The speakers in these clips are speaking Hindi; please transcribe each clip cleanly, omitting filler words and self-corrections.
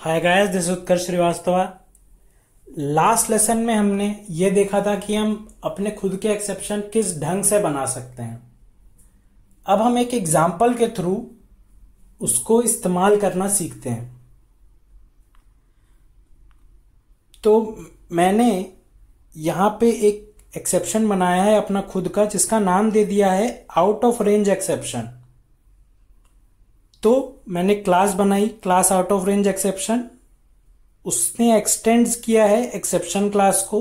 Hi guys, this is Utkarsh Srivastava. Last lesson में हमने ये देखा था कि हम अपने खुद के एक्सेप्शन किस ढंग से बना सकते हैं। अब हम एक एग्जाम्पल के थ्रू उसको इस्तेमाल करना सीखते हैं। तो मैंने यहाँ पे एक एक्सेप्शन बनाया है अपना खुद का, जिसका नाम दे दिया है आउट ऑफ रेंज एक्सेप्शन। तो मैंने क्लास बनाई, class out of range exception. उसने एक्सटेंड किया है एक्सेप्शन क्लास को।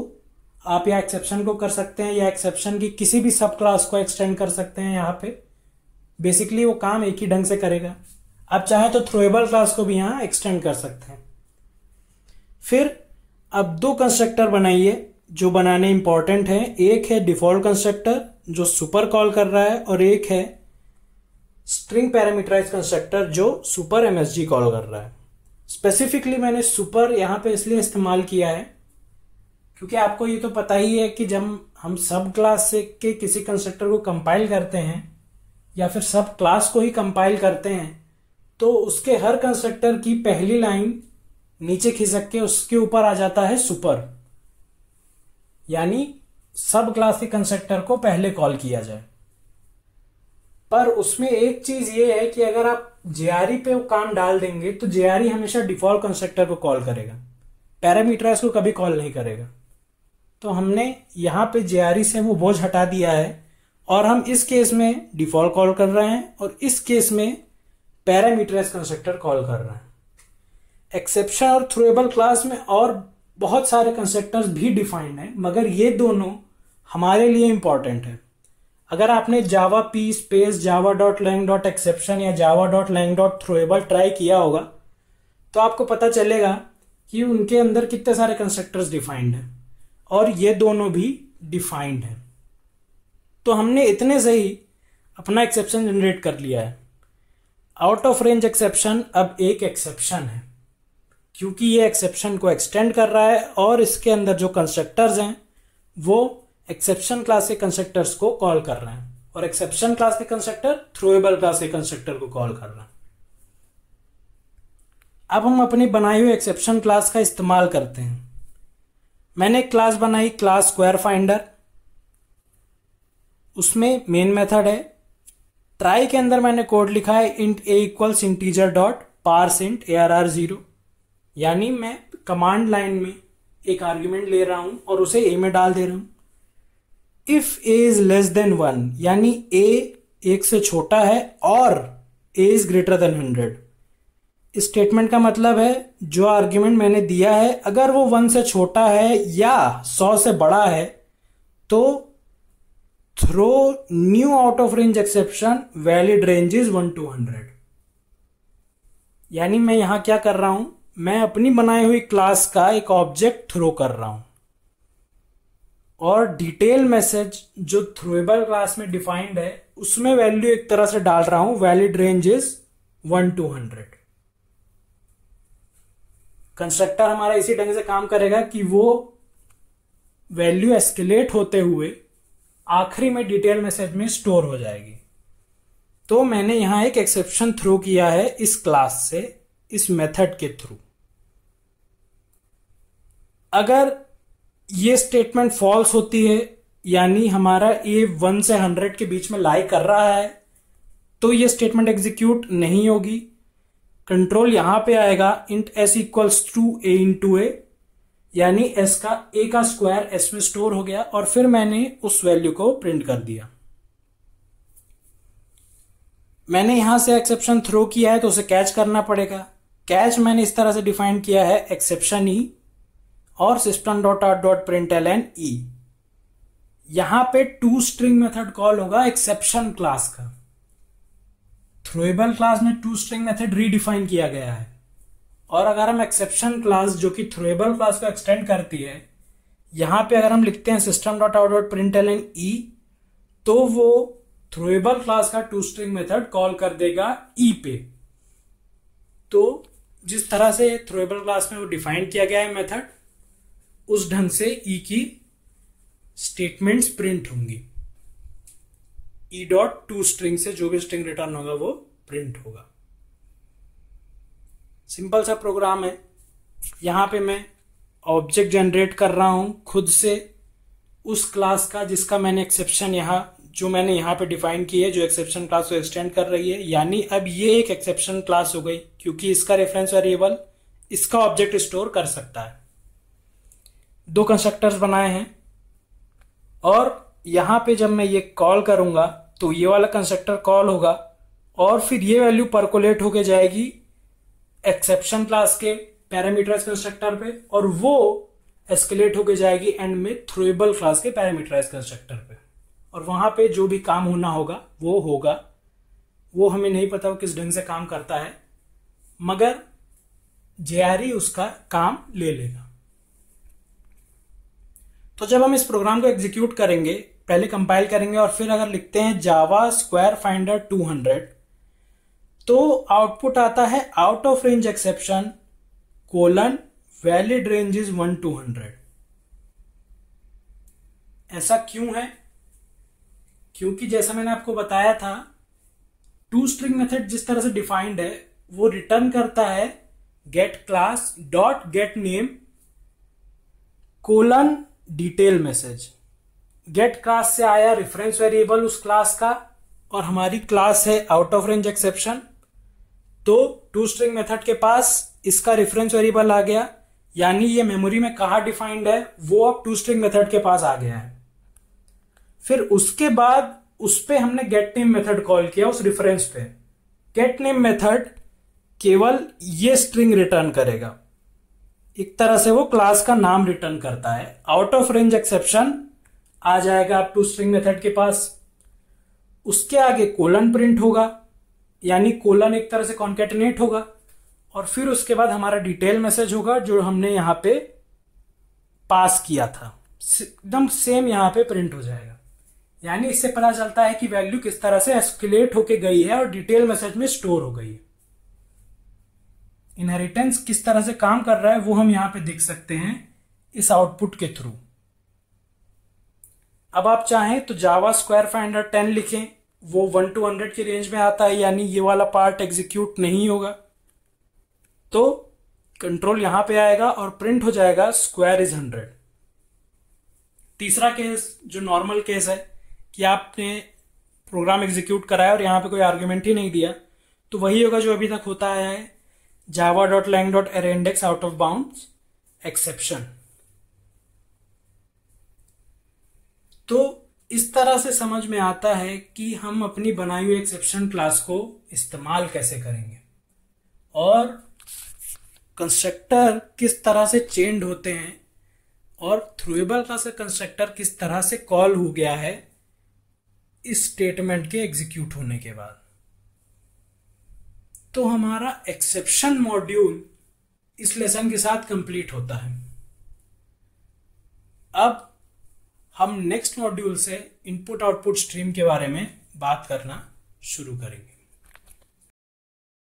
आप या एक्सेप्शन को कर सकते हैं या एक्सेप्शन की किसी भी सब क्लास को एक्सटेंड कर सकते हैं। यहाँ पे बेसिकली वो काम एक ही ढंग से करेगा। आप चाहें तो थ्रोएबल क्लास को भी यहाँ एक्सटेंड कर सकते हैं। फिर अब दो कंस्ट्रक्टर बनाइए जो बनाने इंपॉर्टेंट है। एक है डिफॉल्ट कंस्ट्रक्टर जो सुपर कॉल कर रहा है, और एक है स्ट्रिंग पैरामीटराइज कंस्ट्रक्टर जो सुपर एमएसजी कॉल कर रहा है। स्पेसिफिकली मैंने सुपर यहां पे इसलिए इस्तेमाल किया है क्योंकि आपको ये तो पता ही है कि जब हम सब क्लास से के किसी कंस्ट्रक्टर को कंपाइल करते हैं या फिर सब क्लास को ही कंपाइल करते हैं तो उसके हर कंस्ट्रक्टर की पहली लाइन नीचे खिसक के उसके ऊपर आ जाता है सुपर, यानी सब क्लास के कंस्ट्रक्टर को पहले कॉल किया जाए। पर उसमें एक चीज ये है कि अगर आप जेआरई पे वो काम डाल देंगे तो जेआरई हमेशा डिफॉल्ट कंस्ट्रक्टर को कॉल करेगा, पैरामीटराइज को कभी कॉल नहीं करेगा। तो हमने यहाँ पे जेआरई से वो बोझ हटा दिया है और हम इस केस में डिफॉल्ट कॉल कर रहे हैं और इस केस में पैरामीटराइज कंस्ट्रक्टर कॉल कर रहे हैं। एक्सेप्शन और थ्रोएबल क्लास में और बहुत सारे कंस्ट्रक्टर्स भी डिफाइंड हैं, मगर ये दोनों हमारे लिए इंपॉर्टेंट है। अगर आपने Java p space Java dot lang dot exception या Java dot lang dot throwable try किया होगा तो आपको पता चलेगा कि उनके अंदर कितने सारे कंस्ट्रक्टर्स डिफाइंड हैं और ये दोनों भी डिफाइंड हैं। तो हमने इतने से ही अपना एक्सेप्शन जनरेट कर लिया है। आउट ऑफ रेंज एक्सेप्शन अब एक एक्सेप्शन है क्योंकि ये एक्सेप्शन को एक्सटेंड कर रहा है और इसके अंदर जो कंस्ट्रक्टर्स हैं वो एक्सेप्शन क्लास के कंस्ट्रक्टर्स को कॉल कर रहे हैं और एक्सेप्शन क्लास के कंस्ट्रक्टर थ्रोएबल क्लास के कंस्ट्रक्टर को कॉल कर रहे हैं। अब हम अपनी बनाई हुई एक्सेप्शन क्लास का इस्तेमाल करते हैं। मैंने एक क्लास बनाई, क्लास स्क्वायर फाइंडर। उसमें मेन मेथड है। ट्राई के अंदर मैंने कोड लिखा है int a equals integer dot parse int ARR0, यानी मैं कमांड लाइन में एक आर्ग्यूमेंट ले रहा हूं और उसे ए में डाल दे रहा हूं। If A is less than 1, यानी ए 1 से छोटा है और ए इज ग्रेटर देन 100। इस स्टेटमेंट का मतलब है जो आर्ग्यूमेंट मैंने दिया है अगर वो 1 से छोटा है या 100 से बड़ा है तो throw new out of range exception, valid range is 1 to 100। यानी मैं यहां क्या कर रहा हूं, मैं अपनी बनाई हुई क्लास का एक ऑब्जेक्ट थ्रो कर रहा हूं और डिटेल मैसेज जो थ्रोएबल क्लास में डिफाइंड है उसमें वैल्यू एक तरह से डाल रहा हूं, valid range is 1 to 100। Constructor हमारा इसी ढंग से काम करेगा कि वो वैल्यू एस्केलेट होते हुए आखिरी में डिटेल मैसेज में स्टोर हो जाएगी। तो मैंने यहां एक एक्सेप्शन थ्रो किया है इस क्लास से, इस मेथड के थ्रू। अगर ये स्टेटमेंट फॉल्स होती है, यानी हमारा ए 1 से 100 के बीच में लाई कर रहा है, तो ये स्टेटमेंट एग्जीक्यूट नहीं होगी। कंट्रोल यहां पे आएगा int s equals to a into a, यानी एस का ए का स्क्वायर एस में स्टोर हो गया और फिर मैंने उस वैल्यू को प्रिंट कर दिया। मैंने यहां से एक्सेप्शन थ्रो किया है तो उसे कैच करना पड़ेगा। कैच मैंने इस तरह से डिफाइन किया है एक्सेप्शन ई और system dot out dot println e. यहां पे टू स्ट्रिंग मेथड कॉल होगा एक्सेप्शन क्लास का। थ्रोएबल क्लास में टू स्ट्रिंग मेथड रीडिफाइन किया गया है और अगर हम एक्सेप्शन क्लास जो कि थ्रोएबल क्लास को एक्सटेंड करती है, यहां पे अगर हम लिखते हैं system dot out dot println e तो वो थ्रोएबल क्लास का टू स्ट्रिंग मेथड कॉल कर देगा ई पे। तो जिस तरह से थ्रोएबल क्लास में वो डिफाइन किया गया है मेथड, उस ढंग से ई की स्टेटमेंट्स प्रिंट होंगी। ई डॉट टू स्ट्रिंग से जो भी स्ट्रिंग रिटर्न होगा वो प्रिंट होगा। सिंपल सा प्रोग्राम है। यहां पे मैं ऑब्जेक्ट जनरेट कर रहा हूं खुद से उस क्लास का जिसका मैंने एक्सेप्शन जो मैंने यहाँ पे डिफाइन की है, जो एक्सेप्शन क्लास को एक्सटेंड कर रही है। यानी अब ये एक एक्सेप्शन क्लास हो गई क्योंकि इसका रेफरेंस वेरिएबल इसका ऑब्जेक्ट स्टोर कर सकता है। दो कंस्ट्रक्टर्स बनाए हैं और यहां पे जब मैं ये कॉल करूंगा तो ये वाला कंस्ट्रक्टर कॉल होगा और फिर ये वैल्यू परकोलेट होके जाएगी एक्सेप्शन क्लास के पैरामीटराइज कंस्ट्रक्टर पे और वो एस्केलेट होके जाएगी एंड में थ्रोएबल क्लास के पैरामीटराइज कंस्ट्रक्टर पे, और वहां पे जो भी काम होना होगा वो होगा। वो हमें नहीं पता वो किस ढंग से काम करता है, मगर जेआरई उसका काम ले लेगा। तो जब हम इस प्रोग्राम को एग्जीक्यूट करेंगे, पहले कंपाइल करेंगे और फिर अगर लिखते हैं जावा स्क्वायर फाइंडर 200, तो आउटपुट आता है out of range exception colon valid range is 1 to 100। ऐसा क्यों है? क्योंकि जैसा मैंने आपको बताया था, टू स्ट्रिंग मेथड जिस तरह से डिफाइंड है वो रिटर्न करता है get class dot get name colon detail message. Get class से आया रेफरेंस वेरिएबल उस क्लास का और हमारी क्लास है आउट ऑफ रेंज एक्सेप्शन, तो टू स्ट्रिंग मेथड के पास इसका रेफरेंस वेरिएबल आ गया, यानी ये मेमोरी में कहां डिफाइंड है वो अब टू स्ट्रिंग मेथड के पास आ गया है। फिर उसके बाद उस पे हमने गेट नेम मेथड कॉल किया उस रेफरेंस पे। गेट नेम मेथड केवल ये स्ट्रिंग रिटर्न करेगा, एक तरह से वो क्लास का नाम रिटर्न करता है। आउट ऑफ रेंज एक्सेप्शन आ जाएगा अब टू स्ट्रिंग मेथड के पास, उसके आगे कोलन प्रिंट होगा, यानी कोलन एक तरह से कॉन्केटिनेट होगा, और फिर उसके बाद हमारा डिटेल मैसेज होगा जो हमने यहां पे पास किया था, एकदम सेम यहां पे प्रिंट हो जाएगा। यानी इससे पता चलता है कि वैल्यू किस तरह से एस्केलेट होके गई है और डिटेल मैसेज में स्टोर हो गई है। इनहेरिटेंस किस तरह से काम कर रहा है वो हम यहां पे देख सकते हैं इस आउटपुट के थ्रू। अब आप चाहें तो जावा स्क्वायर फाइंडर 10 लिखें, वो 1 to 100 की रेंज में आता है, यानी ये वाला पार्ट एग्जीक्यूट नहीं होगा, तो कंट्रोल यहां पे आएगा और प्रिंट हो जाएगा स्क्वायर इज 100। तीसरा केस जो नॉर्मल केस है कि आपने प्रोग्राम एग्जीक्यूट कराया और यहां पे कोई आर्ग्यूमेंट ही नहीं दिया, तो वही होगा जो अभी तक होता आया है, java.lang.arrayIndex out of bounds exception. तो इस तरह से समझ में आता है कि हम अपनी बनाई हुई एक्सेप्शन क्लास को इस्तेमाल कैसे करेंगे और कंस्ट्रक्टर किस तरह से चेंड होते हैं और थ्रूएबल क्लास का कंस्ट्रक्टर किस तरह से कॉल हो गया है इस स्टेटमेंट के एग्जीक्यूट होने के बाद। तो हमारा एक्सेप्शन मॉड्यूल इस लेसन के साथ कंप्लीट होता है। अब हम नेक्स्ट मॉड्यूल से इनपुट आउटपुट स्ट्रीम के बारे में बात करना शुरू करेंगे।